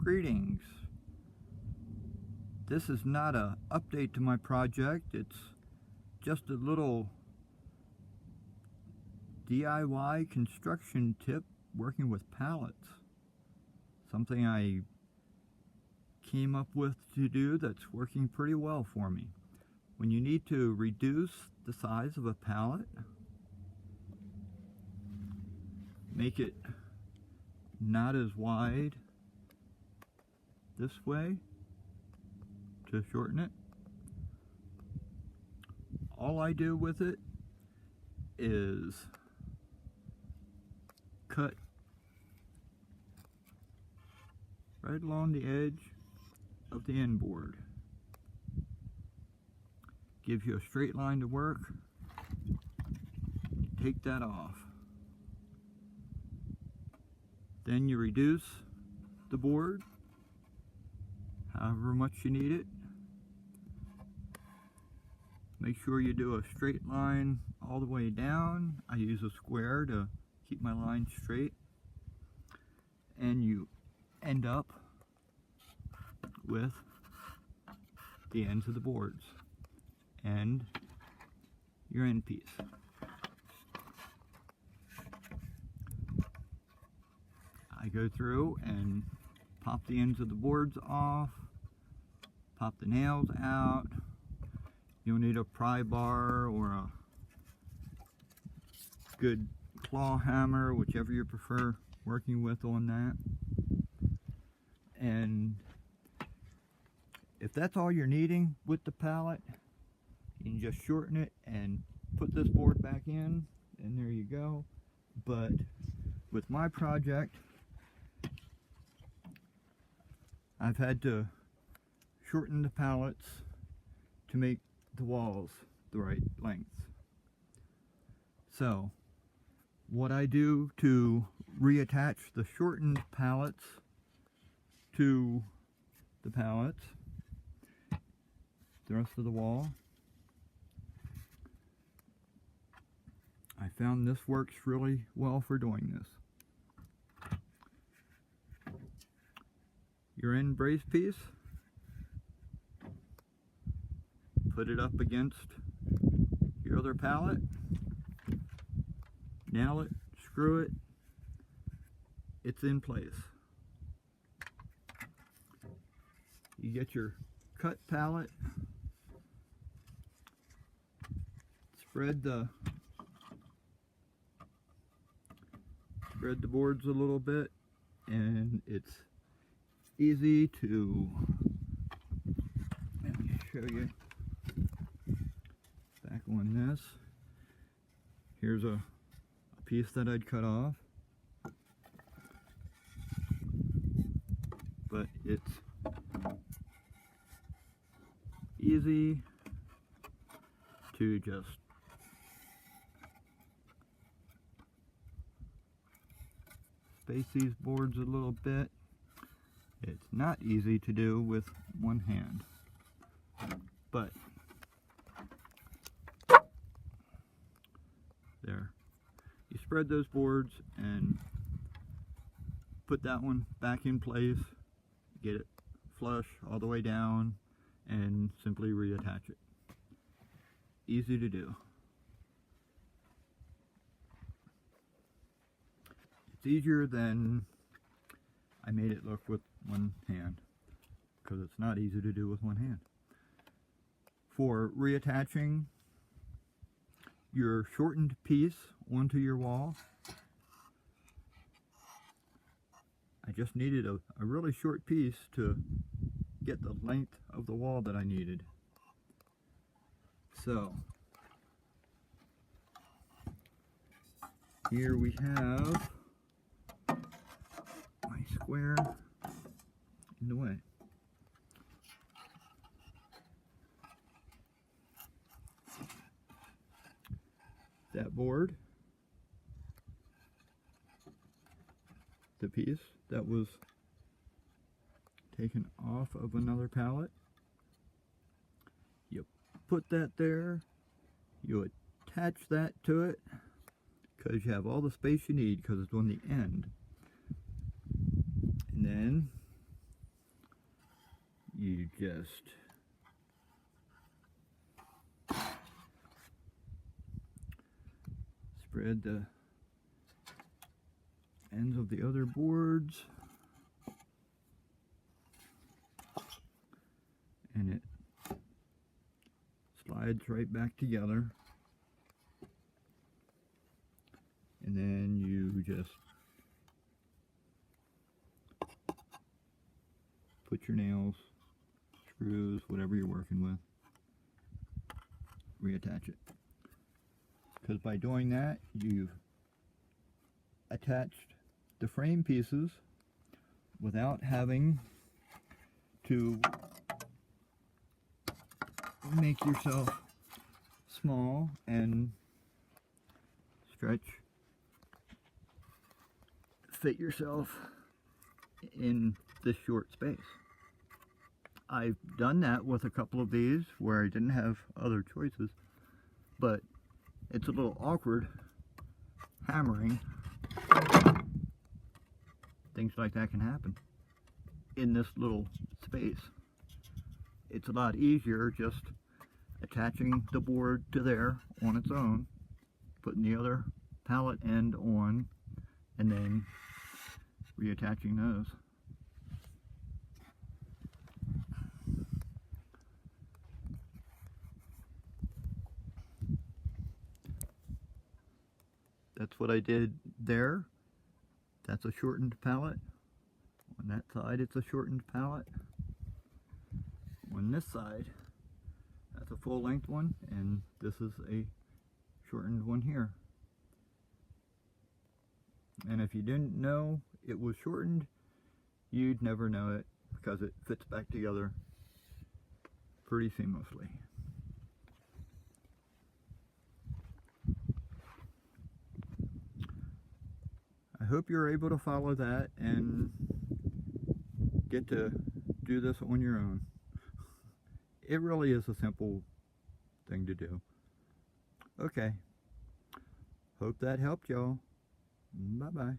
Greetings. This is not an update to my project, it's just a little DIY construction tip working with pallets. Something I came up with to do that's working pretty well for me. When you need to reduce the size of a pallet, make it not as wide this way to shorten it. All I do with it is cut right along the edge of the end board. Gives you a straight line to work. You take that off. Then you reduce the board however much you need it. Make sure you do a straight line all the way down. I use a square to keep my line straight. And you end up with the ends of the boards and your end piece. I go through and pop the ends of the boards off, pop the nails out. You'll need a pry bar or a good claw hammer, whichever you prefer working with on that. And if that's all you're needing with the pallet, you can just shorten it and put this board back in, and there you go. But with my project, I've had to shorten the pallets to make the walls the right length. So what I do to reattach the shortened pallets to the pallets, the rest of the wall, I found this works really well for doing this. Your end brace piece, put it up against your other pallet, nail it, screw it, it's in place. You get your cut pallet, spread the boards a little bit, and it's easy to, let me show you back on this. Here's a piece that I'd cut off, but it's easy to just space these boards a little bit. It's not easy to do with one hand, but there. You spread those boards and put that one back in place, get it flush all the way down, and simply reattach it. Easy to do. It's easier than I made it look with one hand, because it's not easy to do with one hand. For reattaching your shortened piece onto your wall, I just needed a really short piece to get the length of the wall that I needed. So here we have my square in the way. That board, the piece that was taken off of another pallet, you put that there, you attach that to it, because you have all the space you need because it's on the end. And then just spread the ends of the other boards, and it slides right back together, and then you just put your nails, screws, whatever you're working with, reattach it. Because by doing that, you've attached the frame pieces without having to make yourself small and fit yourself in this short space. I've done that with a couple of these where I didn't have other choices, but it's a little awkward hammering. Things like that can happen in this little space. It's a lot easier just attaching the board to there on its own, putting the other pallet end on, and then reattaching those. That's what I did there. That's a shortened pallet. On that side, it's a shortened pallet. On this side, that's a full-length one, and this is a shortened one here. And if you didn't know it was shortened, you'd never know it because it fits back together pretty seamlessly. I hope you're able to follow that and get to do this on your own. It really is a simple thing to do. Okay. Hope that helped y'all. Bye-bye.